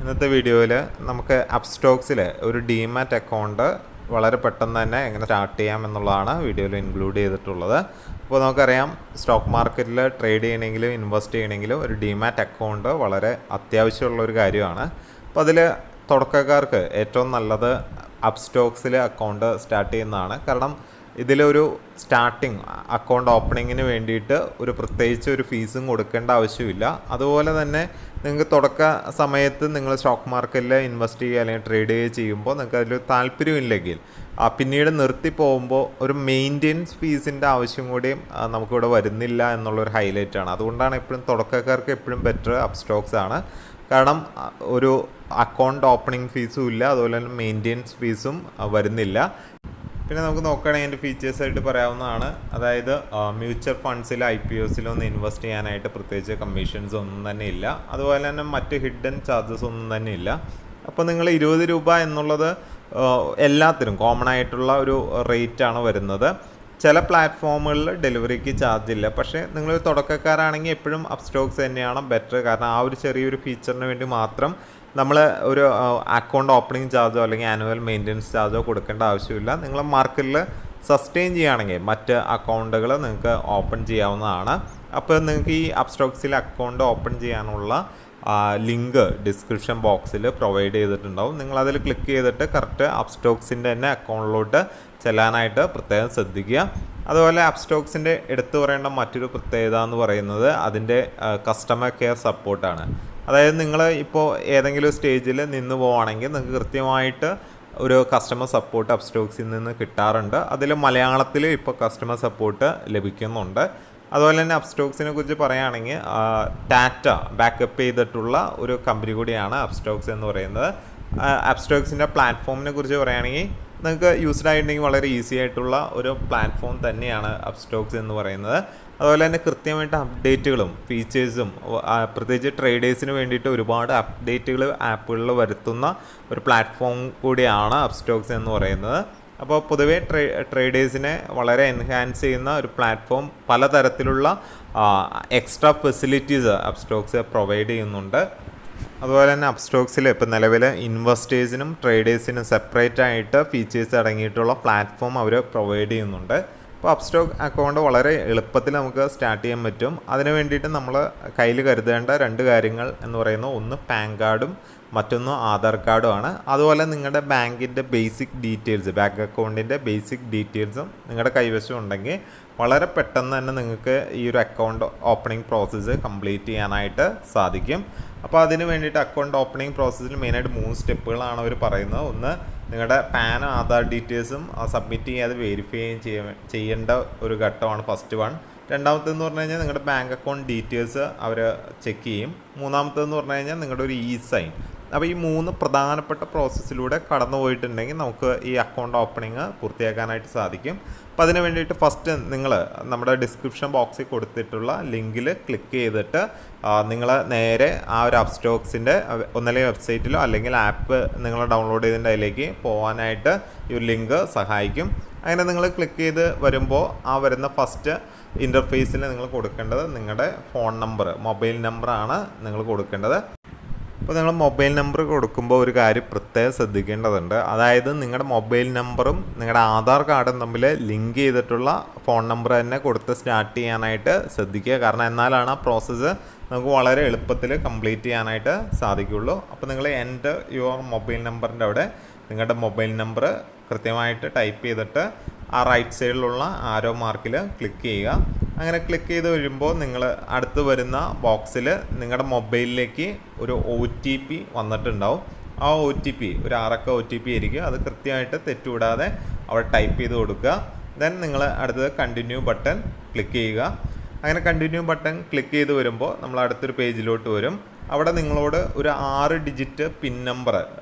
ഇന്നത്തെ വീഡിയോയിൽ നമുക്ക് അപ്സ്റ്റോക്സിൽ ഒരു ഡിമാറ്റ് അക്കൗണ്ട് വളരെ പെട്ടെന്ന് തന്നെ എങ്ങനെ സ്റ്റാർട്ട് ചെയ്യാം എന്നുള്ളതാണ് വീഡിയോയിൽ ഇൻക്ലൂഡ് ചെയ്തിട്ടുള്ളത്. അപ്പോൾ നമുക്കറിയാം, സ്റ്റോക്ക് മാർക്കറ്റിൽ ട്രേഡ് ചെയ്യണമെങ്കിലും ഇൻവെസ്റ്റ് ചെയ്യണമെങ്കിലും ഒരു ഡിമാറ്റ് അക്കൗണ്ട് വളരെ അത്യാവശ്യമുള്ളൊരു കാര്യമാണ്. അപ്പോൾ അതിൽ തുടക്കക്കാർക്ക് ഏറ്റവും നല്ലത് അപ്സ്റ്റോക്സിൽ അക്കൗണ്ട് സ്റ്റാർട്ട് ചെയ്യുന്നതാണ്. കാരണം ഇതിലൊരു സ്റ്റാർട്ടിങ് അക്കൗണ്ട് ഓപ്പണിങ്ങിന് വേണ്ടിയിട്ട് പ്രത്യേകിച്ച് ഒരു ഫീസും കൊടുക്കേണ്ട ആവശ്യമില്ല. അതുപോലെ തന്നെ നിങ്ങൾക്ക് തുടക്ക സമയത്ത് നിങ്ങൾ സ്റ്റോക്ക് മാർക്കറ്റിൽ ഇൻവെസ്റ്റ് ചെയ്യുക അല്ലെങ്കിൽ ട്രേഡ് ചെയ്യുമ്പോൾ നിങ്ങൾക്ക് അതിൽ താല്പര്യമില്ലെങ്കിൽ പിന്നീട് നിർത്തി പോകുമ്പോൾ ഒരു മെയിൻ്റെനൻസ് ഫീസിൻ്റെ ആവശ്യം കൂടിയും നമുക്കിവിടെ വരുന്നില്ല എന്നുള്ളൊരു ഹൈലൈറ്റാണ്. അതുകൊണ്ടാണ് എപ്പോഴും തുടക്കക്കാർക്ക് എപ്പോഴും ബെറ്റർ അപ്സ്റ്റോക്സ് ആണ്. കാരണം ഒരു അക്കൗണ്ട് ഓപ്പണിംഗ് ഫീസും ഇല്ല, അതുപോലെ തന്നെ മെയിൻ്റെനൻസ് ഫീസും വരുന്നില്ല. പിന്നെ നമുക്ക് നോക്കുകയാണെങ്കിൽ അതിൻ്റെ ഫീച്ചേഴ്സായിട്ട് പറയാവുന്നതാണ്. അതായത് മ്യൂച്വൽ ഫണ്ട്സിൽ IPOസിലൊന്നും ഇൻവെസ്റ്റ് ചെയ്യാനായിട്ട് പ്രത്യേകിച്ച് കമ്മീഷൻസ് ഒന്നും തന്നെ ഇല്ല. അതുപോലെ തന്നെ മറ്റ് ഹിഡൻ ചാർജസ് ഒന്നും തന്നെ ഇല്ല. അപ്പോൾ നിങ്ങൾ 20 രൂപ എന്നുള്ളത് എല്ലാത്തിനും കോമൺ ആയിട്ടുള്ള ഒരു റേറ്റാണ് വരുന്നത്. ചില പ്ലാറ്റ്ഫോമുകളിൽ ഡെലിവറിക്ക് ചാർജ് ഇല്ല. പക്ഷേ നിങ്ങൾ തുടക്കക്കാരാണെങ്കിൽ എപ്പോഴും അപ്സ്റ്റോക്സ് തന്നെയാണ് ബെറ്റർ. കാരണം ആ ഒരു ചെറിയൊരു ഫീച്ചറിന് വേണ്ടി മാത്രം നമ്മൾ ഒരു അക്കൗണ്ട് ഓപ്പണിംഗ് ചാർജോ അല്ലെങ്കിൽ ആനുവൽ മെയിൻ്റെനൻസ് ചാർജോ കൊടുക്കേണ്ട ആവശ്യമില്ല. നിങ്ങൾ മാർക്കറ്റിൽ സസ്റ്റെയിൻ ചെയ്യുകയാണെങ്കിൽ മറ്റ് അക്കൗണ്ടുകൾ നിങ്ങൾക്ക് ഓപ്പൺ ചെയ്യാവുന്നതാണ്. അപ്പോൾ നിങ്ങൾക്ക് ഈ അപ്സ്റ്റോക്സിൽ അക്കൗണ്ട് ഓപ്പൺ ചെയ്യാനുള്ള ലിങ്ക് ഡിസ്ക്രിപ്ഷൻ ബോക്സിൽ പ്രൊവൈഡ് ചെയ്തിട്ടുണ്ടാവും. നിങ്ങളതിൽ ക്ലിക്ക് ചെയ്തിട്ട് കറക്റ്റ് അപ്സ്റ്റോക്സിൻ്റെ തന്നെ അക്കൗണ്ടിലോട്ട് ചെല്ലാനായിട്ട് പ്രത്യേകം ശ്രദ്ധിക്കുക. അതുപോലെ അപ്സ്റ്റോക്സിൻ്റെ എടുത്തു പറയേണ്ട മറ്റൊരു പ്രത്യേകത എന്ന് പറയുന്നത് അതിൻ്റെ കസ്റ്റമർ കെയർ സപ്പോർട്ടാണ്. അതായത് നിങ്ങൾ ഇപ്പോൾ ഏതെങ്കിലും സ്റ്റേജിൽ നിന്ന് പോവുകയാണെങ്കിൽ നിങ്ങൾക്ക് കൃത്യമായിട്ട് ഒരു കസ്റ്റമർ സപ്പോർട്ട് അപ്സ്റ്റോക്സിൽ നിന്ന് കിട്ടാറുണ്ട്. അതിൽ മലയാളത്തിൽ ഇപ്പോൾ കസ്റ്റമർ സപ്പോർട്ട് ലഭിക്കുന്നുണ്ട്. അതുപോലെ തന്നെ അപ്സ്റ്റോക്സിനെ കുറിച്ച് പറയുകയാണെങ്കിൽ ടാറ്റ ബാക്കപ്പ് ചെയ്തിട്ടുള്ള ഒരു കമ്പനി കൂടിയാണ് അപ്സ്റ്റോക്സ് എന്ന് പറയുന്നത്. അപ്സ്റ്റോക്സിൻ്റെ പ്ലാറ്റ്ഫോമിനെ കുറിച്ച് പറയുകയാണെങ്കിൽ നിങ്ങൾക്ക് യൂസ്ഡ് ആയിട്ടുണ്ടെങ്കിൽ വളരെ ഈസി ആയിട്ടുള്ള ഒരു പ്ലാറ്റ്ഫോം തന്നെയാണ് അപ്സ്റ്റോക്സ് എന്ന് പറയുന്നത്. അതുപോലെ തന്നെ കൃത്യമായിട്ട് അപ്ഡേറ്റുകളും ഫീച്ചേഴ്സും പ്രത്യേകിച്ച് ട്രേഡേഴ്സിന് വേണ്ടിയിട്ട് ഒരുപാട് അപ്ഡേറ്റുകൾ ആപ്പുകളിൽ വരുത്തുന്ന ഒരു പ്ലാറ്റ്ഫോം കൂടിയാണ് അപ്സ്റ്റോക്സ് എന്ന് പറയുന്നത്. അപ്പോൾ പൊതുവേ ട്രേഡേഴ്സിനെ വളരെ എൻഹാൻസ് ചെയ്യുന്ന ഒരു പ്ലാറ്റ്ഫോം, പലതരത്തിലുള്ള എക്സ്ട്രാ ഫെസിലിറ്റീസ് അപ്സ്റ്റോക്സ് പ്രൊവൈഡ് ചെയ്യുന്നുണ്ട്. അതുപോലെ തന്നെ അപ്സ്റ്റോക്സിൽ ഇപ്പോൾ നിലവിൽ ഇൻവെസ്റ്റേഴ്സിനും ട്രേഡേഴ്സിനും സെപ്പറേറ്റ് ആയിട്ട് ഫീച്ചേഴ്സ് അടങ്ങിയിട്ടുള്ള പ്ലാറ്റ്ഫോം അവർ പ്രൊവൈഡ് ചെയ്യുന്നുണ്ട്. അപ്പോൾ അപ്സ്റ്റോക്ക് അക്കൗണ്ട് വളരെ എളുപ്പത്തിൽ നമുക്ക് സ്റ്റാർട്ട് ചെയ്യാൻ പറ്റും. അതിന് വേണ്ടിയിട്ട് നമ്മൾ കയ്യിൽ കരുതേണ്ട 2 കാര്യങ്ങൾ എന്ന് പറയുന്നത് ഒന്ന് പാൻ കാർഡും മറ്റൊന്ന് ആധാർ കാർഡുമാണ്. അതുപോലെ നിങ്ങളുടെ ബാങ്കിൻ്റെ ബേസിക് ഡീറ്റെയിൽസ്, ബാങ്ക് അക്കൗണ്ടിൻ്റെ ബേസിക് ഡീറ്റെയിൽസും നിങ്ങളുടെ കൈവശം ഉണ്ടെങ്കിൽ വളരെ പെട്ടെന്ന് തന്നെ നിങ്ങൾക്ക് ഈ ഒരു അക്കൗണ്ട് ഓപ്പണിംഗ് പ്രോസസ്സ് കംപ്ലീറ്റ് ചെയ്യാനായിട്ട് സാധിക്കും. അപ്പോൾ അതിന് വേണ്ടിയിട്ട് അക്കൗണ്ട് ഓപ്പണിംഗ് പ്രോസസ്സിൽ മെയിനായിട്ട് 3 സ്റ്റെപ്പുകളാണ് അവർ പറയുന്നത്. ഒന്ന്, നിങ്ങളുടെ പാനും ആധാർ ഡീറ്റെയിൽസും സബ്മിറ്റ് ചെയ്യാതെ വെരിഫൈ ചെയ്യേണ്ട ഒരു ഘട്ടമാണ് ഫസ്റ്റ് വൺ. രണ്ടാമത്തേന്ന് പറഞ്ഞു കഴിഞ്ഞാൽ നിങ്ങളുടെ ബാങ്ക് അക്കൗണ്ട് ഡീറ്റെയിൽസ് അവർ ചെക്ക് ചെയ്യും. മൂന്നാമത്തേന്ന് പറഞ്ഞു കഴിഞ്ഞാൽ നിങ്ങളുടെ ഒരു സൈൻ. അപ്പോൾ ഈ 3 പ്രധാനപ്പെട്ട പ്രോസസ്സിലൂടെ കടന്നു പോയിട്ടുണ്ടെങ്കിൽ നമുക്ക് ഈ അക്കൗണ്ട് ഓപ്പണിങ് പൂർത്തിയാക്കാനായിട്ട് സാധിക്കും. അപ്പോൾ അതിന് വേണ്ടിയിട്ട് ഫസ്റ്റ് നിങ്ങൾ നമ്മുടെ ഡിസ്ക്രിപ്ഷൻ ബോക്സിൽ കൊടുത്തിട്ടുള്ള ലിങ്കിൽ ക്ലിക്ക് ചെയ്തിട്ട് നിങ്ങൾ നേരെ ആ ഒരു അപ്സ്റ്റോക്സിൻ്റെ ഒന്നല്ലെങ്കിൽ വെബ്സൈറ്റിലോ അല്ലെങ്കിൽ ആപ്പ് നിങ്ങൾ ഡൗൺലോഡ് ചെയ്തതിൻ്റെ അതിലേക്ക് പോകാനായിട്ട് ഈ ഒരു ലിങ്ക് സഹായിക്കും. അങ്ങനെ നിങ്ങൾ ക്ലിക്ക് ചെയ്ത് വരുമ്പോൾ ആ വരുന്ന ഫസ്റ്റ് ഇൻ്റർഫേസിൽ നിങ്ങൾ കൊടുക്കേണ്ടത് നിങ്ങളുടെ ഫോൺ നമ്പർ, മൊബൈൽ നമ്പറാണ് നിങ്ങൾ കൊടുക്കേണ്ടത്. അപ്പോൾ നിങ്ങൾ മൊബൈൽ നമ്പർ കൊടുക്കുമ്പോൾ ഒരു കാര്യം പ്രത്യേകം ശ്രദ്ധിക്കേണ്ടതുണ്ട്. അതായത് നിങ്ങളുടെ മൊബൈൽ നമ്പറും നിങ്ങളുടെ ആധാർ കാർഡും തമ്മിൽ ലിങ്ക് ചെയ്തിട്ടുള്ള ഫോൺ നമ്പർ തന്നെ കൊടുത്ത് സ്റ്റാർട്ട് ചെയ്യാനായിട്ട് ശ്രദ്ധിക്കുക. കാരണം എന്നാലാണ് ആ പ്രോസസ്സ് നമുക്ക് വളരെ എളുപ്പത്തിൽ കംപ്ലീറ്റ് ചെയ്യാനായിട്ട് സാധിക്കുകയുള്ളൂ. അപ്പോൾ നിങ്ങൾ എൻ്റെ യുവർ മൊബൈൽ നമ്പറിൻ്റെ അവിടെ നിങ്ങളുടെ മൊബൈൽ നമ്പർ കൃത്യമായിട്ട് ടൈപ്പ് ചെയ്തിട്ട് ആ റൈറ്റ് സൈഡിലുള്ള ആരോ മാർക്കിൽ ക്ലിക്ക് ചെയ്യുക. അങ്ങനെ ക്ലിക്ക് ചെയ്ത് വരുമ്പോൾ നിങ്ങൾ അടുത്ത് വരുന്ന ബോക്സിൽ നിങ്ങളുടെ മൊബൈലിലേക്ക് ഒരു OTP വന്നിട്ടുണ്ടാവും. ആ OTP ഒരു 6 അക്ക OTP ആയിരിക്കും. അത് കൃത്യമായിട്ട് തെറ്റുകൂടാതെ അവിടെ ടൈപ്പ് ചെയ്ത് കൊടുക്കുക. ദെൻ നിങ്ങൾ അടുത്തത് കണ്ടിന്യൂ ബട്ടൺ ക്ലിക്ക് ചെയ്യുക. അങ്ങനെ കണ്ടിന്യൂ ബട്ടൺ ക്ലിക്ക് ചെയ്ത് വരുമ്പോൾ നമ്മൾ അടുത്തൊരു പേജിലോട്ട് വരും. അവിടെ നിങ്ങളോട് ഒരു 6 ഡിജിറ്റ് പിൻ നമ്പർ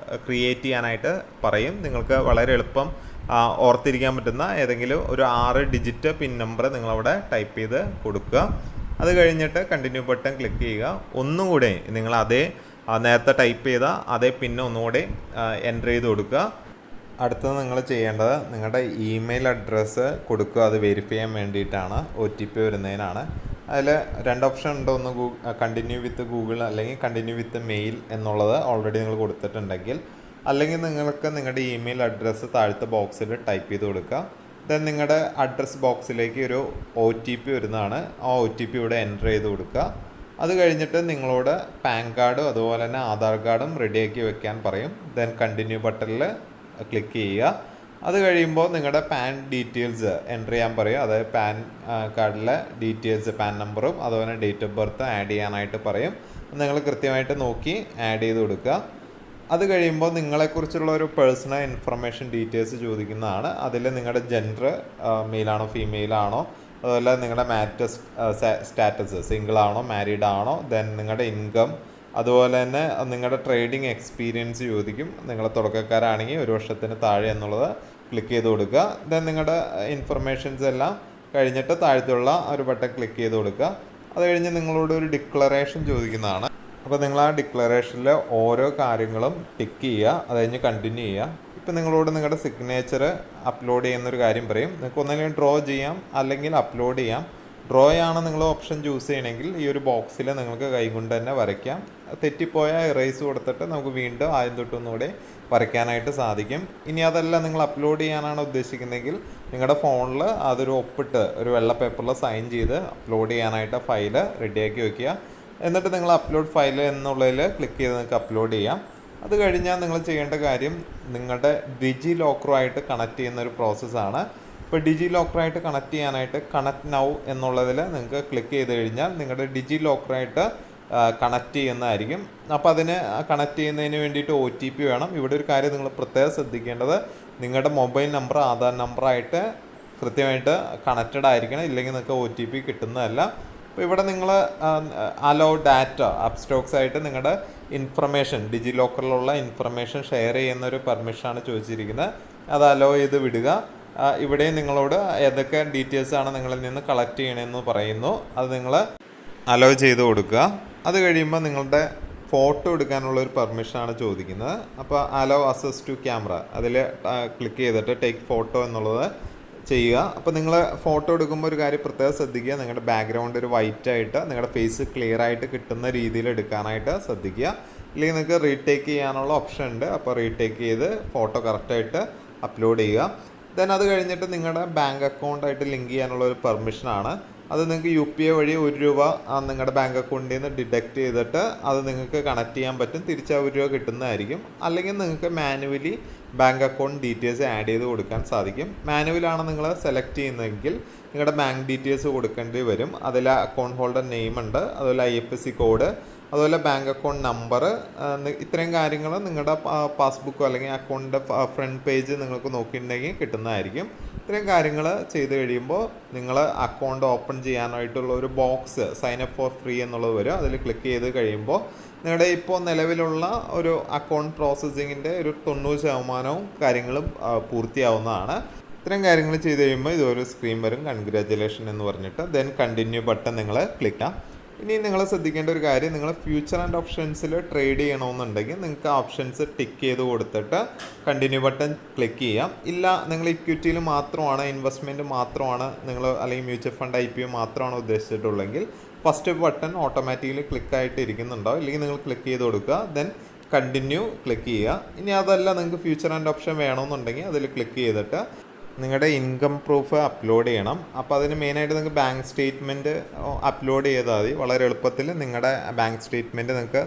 ക്രിയേറ്റ് ചെയ്യാനായിട്ട് പറയും. നിങ്ങൾക്ക് വളരെ എളുപ്പം ഓർത്തിരിക്കാൻ പറ്റുന്ന ഏതെങ്കിലും ഒരു 6 ഡിജിറ്റ് പിൻ നമ്പർ നിങ്ങളവിടെ ടൈപ്പ് ചെയ്ത് കൊടുക്കുക. അത് കഴിഞ്ഞിട്ട് കണ്ടിന്യൂ ബട്ടൺ ക്ലിക്ക് ചെയ്യുക. ഒന്നുകൂടെ നിങ്ങൾ നേരത്തെ ടൈപ്പ് ചെയ്ത അതേ പിന്ന് ഒന്നുകൂടെ എൻ്റർ ചെയ്ത് കൊടുക്കുക. അടുത്തത് നിങ്ങൾ ചെയ്യേണ്ടത് നിങ്ങളുടെ ഇമെയിൽ അഡ്രസ്സ് കൊടുക്കുക. അത് വെരിഫൈ ചെയ്യാൻ വേണ്ടിയിട്ടാണ്, OTP വരുന്നതിനാണ്. അതിൽ 2 ഓപ്ഷൻ ഉണ്ട്. ഒന്ന് കണ്ടിന്യൂ വിത്ത് ഗൂഗിൾ അല്ലെങ്കിൽ കണ്ടിന്യൂ വിത്ത് മെയിൽ എന്നുള്ളത് ഓൾറെഡി നിങ്ങൾ കൊടുത്തിട്ടുണ്ടെങ്കിൽ, അല്ലെങ്കിൽ നിങ്ങൾക്ക് നിങ്ങളുടെ ഇമെയിൽ അഡ്രസ്സ് താഴത്തെ ബോക്സിൽ ടൈപ്പ് ചെയ്ത് കൊടുക്കുക. ദെൻ നിങ്ങളുടെ അഡ്രസ് ബോക്സിലേക്ക് ഒരു OTP വരുന്നതാണ്. ആ OTP ഇവിടെ എൻ്റർ ചെയ്ത് കൊടുക്കുക. അത് കഴിഞ്ഞിട്ട് നിങ്ങളോട് പാൻ കാർഡും അതുപോലെ തന്നെ ആധാർ കാർഡും റെഡിയാക്കി വെക്കാൻ പറയും. ദെൻ കണ്ടിന്യൂ ബട്ടണിൽ ക്ലിക്ക് ചെയ്യുക. അത് കഴിയുമ്പോൾ നിങ്ങളുടെ പാൻ ഡീറ്റെയിൽസ് എൻ്റർ ചെയ്യാൻ പറയും. അതായത് പാൻ കാർഡിലെ ഡീറ്റെയിൽസ്, പാൻ നമ്പറും അതുപോലെ ഡേറ്റ് ഓഫ് ബർത്ത് ആഡ് ചെയ്യാനായിട്ട് പറയും. നിങ്ങൾ കൃത്യമായിട്ട് നോക്കി ആഡ് ചെയ്ത് കൊടുക്കുക. അത് കഴിയുമ്പോൾ നിങ്ങളെക്കുറിച്ചുള്ള ഒരു പേഴ്സണൽ ഇൻഫർമേഷൻ ഡീറ്റെയിൽസ് ചോദിക്കുന്നതാണ്. അതിൽ നിങ്ങളുടെ ജെൻഡർ മെയിലാണോ ഫീമെയിലാണോ, അതുപോലെ നിങ്ങളുടെ മാരിറ്റൽ സ്റ്റാറ്റസ് സിംഗിളാണോ മാരീഡ് ആണോ, ദെൻ നിങ്ങളുടെ ഇൻകം, അതുപോലെ തന്നെ നിങ്ങളുടെ ട്രേഡിംഗ് എക്സ്പീരിയൻസ് ചോദിക്കും. നിങ്ങൾ തുടക്കക്കാരാണെങ്കിൽ 1 വർഷത്തിന് താഴെ എന്നുള്ളത് ക്ലിക്ക് ചെയ്ത് കൊടുക്കുക. ദെൻ നിങ്ങളുടെ ഇൻഫർമേഷൻസ് എല്ലാം കഴിഞ്ഞിട്ട് താഴത്തുള്ള ഒരു ബട്ടൺ ക്ലിക്ക് ചെയ്ത് കൊടുക്കുക. അത് കഴിഞ്ഞ് നിങ്ങളോട് ഒരു ഡിക്ലറേഷൻ ചോദിക്കുന്നതാണ്. അപ്പോൾ നിങ്ങൾ ആ ഡിക്ലറേഷനിൽ ഓരോ കാര്യങ്ങളും ടിക്ക് ചെയ്യുക. അത് കഴിഞ്ഞ് കണ്ടിന്യൂ ചെയ്യുക. ഇപ്പം നിങ്ങളോട് നിങ്ങളുടെ സിഗ്നേച്ചർ അപ്ലോഡ് ചെയ്യുന്നൊരു കാര്യം പറയും. നിങ്ങൾക്ക് ഒന്നല്ലെങ്കിൽ ഡ്രോ ചെയ്യാം അല്ലെങ്കിൽ അപ്ലോഡ് ചെയ്യാം. ഡ്രോ ആണ് നിങ്ങൾ ഓപ്ഷൻ ചൂസ് ചെയ്യണമെങ്കിൽ ഈ ഒരു ബോക്സിൽ നിങ്ങൾക്ക് കൈകൊണ്ട് തന്നെ വരയ്ക്കാം. തെറ്റിപ്പോയാൽ ഇറേസ് കൊടുത്തിട്ട് നമുക്ക് വീണ്ടും ആദ്യം തൊട്ടൊന്നുകൂടെ വരയ്ക്കാനായിട്ട് സാധിക്കും. ഇനി അതല്ല നിങ്ങൾ അപ്ലോഡ് ചെയ്യാനാണ് ഉദ്ദേശിക്കുന്നതെങ്കിൽ നിങ്ങളുടെ ഫോണിൽ അതൊരു ഒപ്പിട്ട് ഒരു വെള്ള പേപ്പറിൽ സൈൻ ചെയ്ത് അപ്ലോഡ് ചെയ്യാനായിട്ട് ഫയല് റെഡിയാക്കി വയ്ക്കുക. എന്നിട്ട് നിങ്ങൾ അപ്ലോഡ് ഫയൽ എന്നുള്ളതിൽ ക്ലിക്ക് ചെയ്ത് നിങ്ങൾക്ക് അപ്ലോഡ് ചെയ്യാം. അത് കഴിഞ്ഞാൽ നിങ്ങൾ ചെയ്യേണ്ട കാര്യം നിങ്ങളുടെ ഡിജി ലോക്കറുമായിട്ട് കണക്ട് ചെയ്യുന്ന ഒരു പ്രോസസ്സാണ്. ഇപ്പോൾ ഡിജി ലോക്കറായിട്ട് കണക്ട് ചെയ്യാനായിട്ട് കണക്ട് നൗ എന്നുള്ളതിൽ നിങ്ങൾക്ക് ക്ലിക്ക് ചെയ്ത് കഴിഞ്ഞാൽ നിങ്ങളുടെ ഡിജി ലോക്കറായിട്ട് കണക്ട് ചെയ്യുന്നതായിരിക്കും. അപ്പോൾ അതിന് കണക്ട് ചെയ്യുന്നതിന് വേണ്ടിയിട്ട് OTP വേണം. ഇവിടെ ഒരു കാര്യം നിങ്ങൾ പ്രത്യേകം ശ്രദ്ധിക്കേണ്ടത്, നിങ്ങളുടെ മൊബൈൽ നമ്പർ ആധാർ നമ്പറായിട്ട് കൃത്യമായിട്ട് കണക്റ്റഡ് ആയിരിക്കണം, ഇല്ലെങ്കിൽ നിങ്ങൾക്ക് OTP കിട്ടുന്നതല്ല. അപ്പോൾ ഇവിടെ നിങ്ങൾ അലോ ഡാറ്റ അപ്സ്റ്റോക്സ് ആയിട്ട് നിങ്ങളുടെ ഇൻഫർമേഷൻ ഡിജി ലോക്കറിലുള്ള ഇൻഫർമേഷൻ ഷെയർ ചെയ്യുന്ന ഒരു പെർമിഷനാണ് ചോദിച്ചിരിക്കുന്നത്. അത് അലോ ചെയ്ത് വിടുക. ഇവിടെ നിങ്ങളോട് ഏതൊക്കെ ഡീറ്റെയിൽസാണ് നിങ്ങളിൽ നിന്ന് കളക്ട് ചെയ്യണമെന്ന് പറയുന്നു. അത് നിങ്ങൾ അലോ ചെയ്ത് കൊടുക്കുക. അത് കഴിയുമ്പോൾ നിങ്ങളുടെ ഫോട്ടോ എടുക്കാനുള്ള ഒരു പെർമിഷനാണ് ചോദിക്കുന്നത്. അപ്പോൾ അലോ അസസ് ടു ക്യാമറ അതിൽ ക്ലിക്ക് ചെയ്തിട്ട് ടേക്ക് ഫോട്ടോ എന്നുള്ളത് ചെയ്യുക. അപ്പോൾ നിങ്ങൾ ഫോട്ടോ എടുക്കുമ്പോൾ ഒരു കാര്യം പ്രത്യേകം ശ്രദ്ധിക്കുക, നിങ്ങളുടെ ബാക്ക്ഗ്രൗണ്ട് ഒരു വൈറ്റ് ആയിട്ട് നിങ്ങളുടെ ഫേസ് ക്ലിയർ ആയിട്ട് കിട്ടുന്ന രീതിയിൽ എടുക്കാനായിട്ട് ശ്രദ്ധിക്കുക. ഇല്ലെങ്കിൽ നിങ്ങൾക്ക് റീടേക്ക് ചെയ്യാനുള്ള ഓപ്ഷൻ ഉണ്ട്. അപ്പോൾ റീടേക്ക് ചെയ്ത് ഫോട്ടോ കറക്റ്റായിട്ട് അപ്ലോഡ് ചെയ്യുക. ദെൻ അത് കഴിഞ്ഞിട്ട് നിങ്ങളുടെ ബാങ്ക് അക്കൗണ്ടായിട്ട് ലിങ്ക് ചെയ്യാനുള്ള ഒരു പെർമിഷനാണ്. അത് നിങ്ങൾക്ക് UPI വഴി ₹1 നിങ്ങളുടെ ബാങ്ക് അക്കൗണ്ടിൽ നിന്ന് ഡിഡക്റ്റ് ചെയ്തിട്ട് അത് നിങ്ങൾക്ക് കണക്ട് ചെയ്യാൻ പറ്റും. തിരിച്ച് ₹1 കിട്ടുന്നതായിരിക്കും. അല്ലെങ്കിൽ നിങ്ങൾക്ക് manually bank account details add ചെയ്ത് കൊടുക്കാൻ സാധിക്കും. മാനുവലാണ് നിങ്ങൾ സെലക്ട് ചെയ്യുന്നതെങ്കിൽ നിങ്ങളുടെ ബാങ്ക് ഡീറ്റെയിൽസ് കൊടുക്കേണ്ടി വരും. അതിൽ അക്കൗണ്ട് ഹോൾഡർ നെയിം ഉണ്ട്, അതുപോലെ IFSC കോഡ്, അതുപോലെ ബാങ്ക് അക്കൗണ്ട് നമ്പർ, ഇത്രയും കാര്യങ്ങൾ നിങ്ങളുടെ പാസ്ബുക്കോ അല്ലെങ്കിൽ അക്കൗണ്ടിൻ്റെ ഫ്രണ്ട് പേജ് നിങ്ങൾക്ക് നോക്കിയിട്ടുണ്ടെങ്കിൽ കിട്ടുന്നതായിരിക്കും. ഇത്രയും കാര്യങ്ങൾ ചെയ്ത് കഴിയുമ്പോൾ നിങ്ങൾ അക്കൗണ്ട് ഓപ്പൺ ചെയ്യാനായിട്ടുള്ള ഒരു box sign up for free എന്നുള്ളത് വരും. അതിൽ ക്ലിക്ക് ചെയ്ത് കഴിയുമ്പോൾ നിങ്ങളുടെ ഇപ്പോൾ നിലവിലുള്ള ഒരു അക്കൗണ്ട് പ്രോസസ്സിങ്ങിൻ്റെ ഒരു 90% കാര്യങ്ങളും പൂർത്തിയാവുന്നതാണ്. ഇത്രയും കാര്യങ്ങൾ ചെയ്ത് കഴിയുമ്പോൾ ഇതൊരു സ്ക്രീൻ വരും, കൺഗ്രാജുലേഷൻ എന്ന് പറഞ്ഞിട്ട്. ദെൻ കണ്ടിന്യൂ ബട്ടൺ നിങ്ങൾ ക്ലിക്ക് ചെയ്യാം. ഇനി നിങ്ങൾ ശ്രദ്ധിക്കേണ്ട ഒരു കാര്യം, നിങ്ങൾ ഫ്യൂച്ചർ ആൻഡ് ഓപ്ഷൻസിൽ ട്രേഡ് ചെയ്യണമെന്നുണ്ടെങ്കിൽ നിങ്ങൾക്ക് ഓപ്ഷൻസ് ടിക്ക് ചെയ്ത് കൊടുത്തിട്ട് കണ്ടിന്യൂ ബട്ടൺ ക്ലിക്ക് ചെയ്യാം. ഇല്ല നിങ്ങൾ ഇക്വിറ്റിയിൽ മാത്രമാണ്, ഇൻവെസ്റ്റ്മെൻറ്റ് മാത്രമാണ് നിങ്ങൾ, അല്ലെങ്കിൽ മ്യൂച്വൽ ഫണ്ട് IPO മാത്രമാണ് ഉദ്ദേശിച്ചിട്ടുള്ളെങ്കിൽ ഫസ്റ്റ് ബട്ടൺ ഓട്ടോമാറ്റിക്കലി ക്ലിക്കായിട്ട് ഇരിക്കുന്നുണ്ടാവും. ഇല്ലെങ്കിൽ നിങ്ങൾ ക്ലിക്ക് ചെയ്ത് കൊടുക്കുക. ദെൻ കണ്ടിന്യൂ ക്ലിക്ക് ചെയ്യുക. ഇനി അതല്ല നിങ്ങൾക്ക് ഫ്യൂച്ചർ ആൻഡ് ഓപ്ഷൻ വേണമെന്നുണ്ടെങ്കിൽ അതിൽ ക്ലിക്ക് ചെയ്തിട്ട് നിങ്ങളുടെ ഇൻകം പ്രൂഫ് അപ്ലോഡ് ചെയ്യണം. അപ്പോൾ അതിന് മെയിനായിട്ട് നിങ്ങൾക്ക് ബാങ്ക് സ്റ്റേറ്റ്മെൻറ്റ് അപ്ലോഡ് ചെയ്താൽ മതി. വളരെ എളുപ്പത്തിൽ നിങ്ങളുടെ ബാങ്ക് സ്റ്റേറ്റ്മെൻറ്റ് നിങ്ങൾക്ക്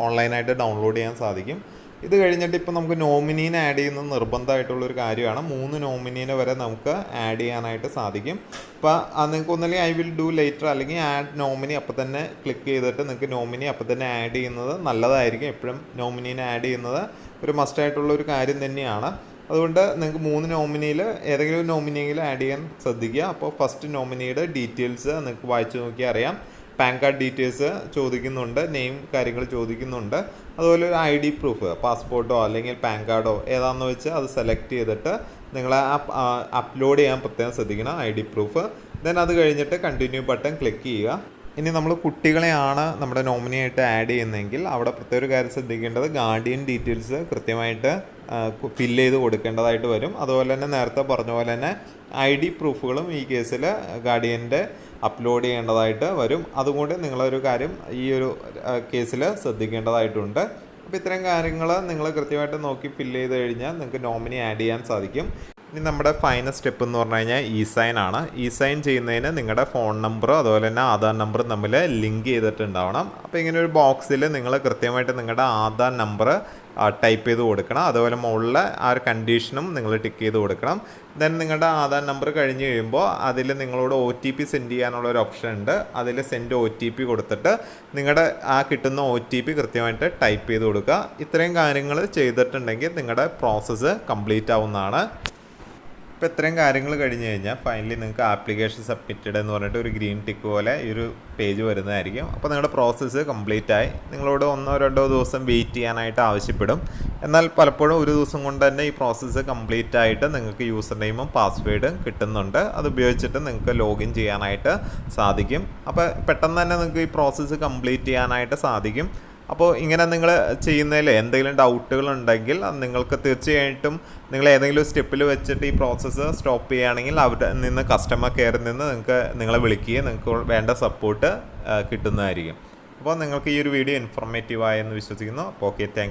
ഓൺലൈനായിട്ട് ഡൗൺലോഡ് ചെയ്യാൻ സാധിക്കും. ഇത് കഴിഞ്ഞിട്ട് ഇപ്പോൾ നമുക്ക് നോമിനീനെ ആഡ് ചെയ്യുന്നത് നിർബന്ധമായിട്ടുള്ളൊരു കാര്യമാണ്. 3 നോമിനീനെ വരെ നമുക്ക് ആഡ് ചെയ്യാനായിട്ട് സാധിക്കും. അപ്പോൾ നിങ്ങൾക്ക് ഒന്നല്ലെങ്കിൽ ഐ വിൽ ഡു ലേറ്റർ അല്ലെങ്കിൽ ആഡ് നോമിനി അപ്പോൾ തന്നെ ക്ലിക്ക് ചെയ്തിട്ട് നിങ്ങൾക്ക് നോമിനി അപ്പോൾ തന്നെ ആഡ് ചെയ്യുന്നത് നല്ലതായിരിക്കും. എപ്പോഴും നോമിനീനെ ആഡ് ചെയ്യുന്നത് ഒരു മസ്റ്റായിട്ടുള്ളൊരു കാര്യം തന്നെയാണ്. അതുകൊണ്ട് നിങ്ങൾക്ക് 3 നോമിനിയിൽ ഏതെങ്കിലും ഒരു നോമിനിയെങ്കിലും ആഡ് ചെയ്യാൻ ശ്രദ്ധിക്കുക. അപ്പോൾ ഫസ്റ്റ് നോമിനിയുടെ ഡീറ്റെയിൽസ് നിങ്ങൾക്ക് വായിച്ചു നോക്കിയാൽ അറിയാം. പാൻ കാർഡ് ഡീറ്റെയിൽസ് ചോദിക്കുന്നുണ്ട്, നെയിം കാര്യങ്ങൾ ചോദിക്കുന്നുണ്ട്, അതുപോലെ ഒരു ID പ്രൂഫ് പാസ്പോർട്ടോ അല്ലെങ്കിൽ പാൻ കാർഡോ ഏതാണെന്ന് വെച്ച് അത് സെലക്ട് ചെയ്തിട്ട് നിങ്ങൾ അപ്ലോഡ് ചെയ്യാൻ പ്രത്യേകം ശ്രദ്ധിക്കണം ID പ്രൂഫ്. ദെൻ അത് കഴിഞ്ഞിട്ട് കണ്ടിന്യൂ ബട്ടൺ ക്ലിക്ക് ചെയ്യുക. ഇനി നമ്മൾ കുട്ടികളെയാണ് നമ്മുടെ നോമിനിയായിട്ട് ആഡ് ചെയ്യുന്നതെങ്കിൽ അവിടെ പ്രത്യേക ഒരു കാര്യം ശ്രദ്ധിക്കേണ്ടത് ഗാർഡിയൻ ഡീറ്റെയിൽസ് കൃത്യമായിട്ട് ഫില്ല് ചെയ്ത് കൊടുക്കേണ്ടതായിട്ട് വരും. അതുപോലെ തന്നെ നേരത്തെ പറഞ്ഞ പോലെ തന്നെ ID പ്രൂഫുകളും ഈ കേസിൽ ഗാർഡിയൻ്റെ അപ്ലോഡ് ചെയ്യേണ്ടതായിട്ട് വരും. അതുകൊണ്ട് നിങ്ങളൊരു കാര്യം ഈ ഒരു കേസിൽ ശ്രദ്ധിക്കേണ്ടതായിട്ടുണ്ട്. അപ്പോൾ ഇത്തരം കാര്യങ്ങൾ നിങ്ങൾ കൃത്യമായിട്ട് നോക്കി ഫില്ല് ചെയ്ത് കഴിഞ്ഞാൽ നിങ്ങൾക്ക് നോമിനി ആഡ് ചെയ്യാൻ സാധിക്കും. ഇനി നമ്മുടെ ഫൈനൽ സ്റ്റെപ്പ് എന്ന് പറഞ്ഞു കഴിഞ്ഞാൽ ഇ-സൈൻ ആണ്. ഇ-സൈൻ ചെയ്യുന്നതിന് നിങ്ങളുടെ ഫോൺ നമ്പറും അതുപോലെ തന്നെ ആധാർ നമ്പറും തമ്മിൽ ലിങ്ക് ചെയ്തിട്ടുണ്ടാവണം. അപ്പോൾ ഇങ്ങനെ ഒരു ബോക്സിൽ നിങ്ങൾ കൃത്യമായിട്ട് നിങ്ങളുടെ ആധാർ നമ്പർ ടൈപ്പ് ചെയ്ത് കൊടുക്കണം. അതുപോലെ മുകളിലെ ആ ഒരു കണ്ടീഷനും നിങ്ങൾ ടിക്ക് ചെയ്ത് കൊടുക്കണം. ദെൻ നിങ്ങളുടെ ആധാർ നമ്പർ കഴിഞ്ഞ് കഴിയുമ്പോൾ അതിൽ നിങ്ങളോട് OTP സെൻഡ് ചെയ്യാനുള്ള ഒരു ഓപ്ഷൻ ഉണ്ട്. അതിൽ സെൻഡ് OTP കൊടുത്തിട്ട് നിങ്ങളുടെ ആ കിട്ടുന്ന OTP കൃത്യമായിട്ട് ടൈപ്പ് ചെയ്ത് കൊടുക്കുക. ഇത്രയും കാര്യങ്ങൾ ചെയ്തിട്ടുണ്ടെങ്കിൽ നിങ്ങളുടെ പ്രോസസ്സ് കംപ്ലീറ്റ് ആവുന്നതാണ്. ഇപ്പോൾ ഇത്രയും കാര്യങ്ങൾ കഴിഞ്ഞ് കഴിഞ്ഞാൽ ഫൈനലി നിങ്ങൾക്ക് ആപ്ലിക്കേഷൻ സബ്മിറ്റഡ് എന്ന് പറഞ്ഞിട്ട് ഒരു ഗ്രീൻ ടിക്ക് പോലെ ഈ ഒരു പേജ് വരുന്നതായിരിക്കും. അപ്പോൾ നിങ്ങളുടെ പ്രോസസ്സ് കംപ്ലീറ്റ് ആയി. നിങ്ങളോട് 1-2 ദിവസം വെയിറ്റ് ചെയ്യാനായിട്ട് ആവശ്യപ്പെടും. എന്നാൽ പലപ്പോഴും ഒരു ദിവസം കൊണ്ട് തന്നെ ഈ പ്രോസസ്സ് കംപ്ലീറ്റ് ആയിട്ട് നിങ്ങൾക്ക് യൂസർ നെയിമും പാസ്വേഡും കിട്ടുന്നുണ്ട്. അത് ഉപയോഗിച്ചിട്ട് നിങ്ങൾക്ക് ലോഗിൻ ചെയ്യാനായിട്ട് സാധിക്കും. അപ്പോൾ പെട്ടെന്ന് തന്നെ നിങ്ങൾക്ക് ഈ പ്രോസസ്സ് കംപ്ലീറ്റ് ചെയ്യാനായിട്ട് സാധിക്കും. അപ്പോൾ ഇങ്ങനെ നിങ്ങൾ ചെയ്യുന്നതിൽ എന്തെങ്കിലും ഡൗട്ടുകൾ ഉണ്ടെങ്കിൽ നിങ്ങൾക്ക് തീർച്ചയായിട്ടും നിങ്ങൾ ഏതെങ്കിലും സ്റ്റെപ്പിൽ വെച്ചിട്ട് ഈ പ്രോസസ്സ് സ്റ്റോപ്പ് ചെയ്യുകയാണെങ്കിൽ അവിടെ നിന്ന് കസ്റ്റമർ കെയറിൽ നിന്ന് നിങ്ങളെ വിളിക്കുകയും നിങ്ങൾക്ക് വേണ്ട സപ്പോർട്ട് കിട്ടുന്നതായിരിക്കും. അപ്പോൾ നിങ്ങൾക്ക് ഈ ഒരു വീഡിയോ ഇൻഫോർമേറ്റീവ് ആയെന്ന് വിശ്വസിക്കുന്നു. അപ്പോൾ ഓക്കെ, താങ്ക്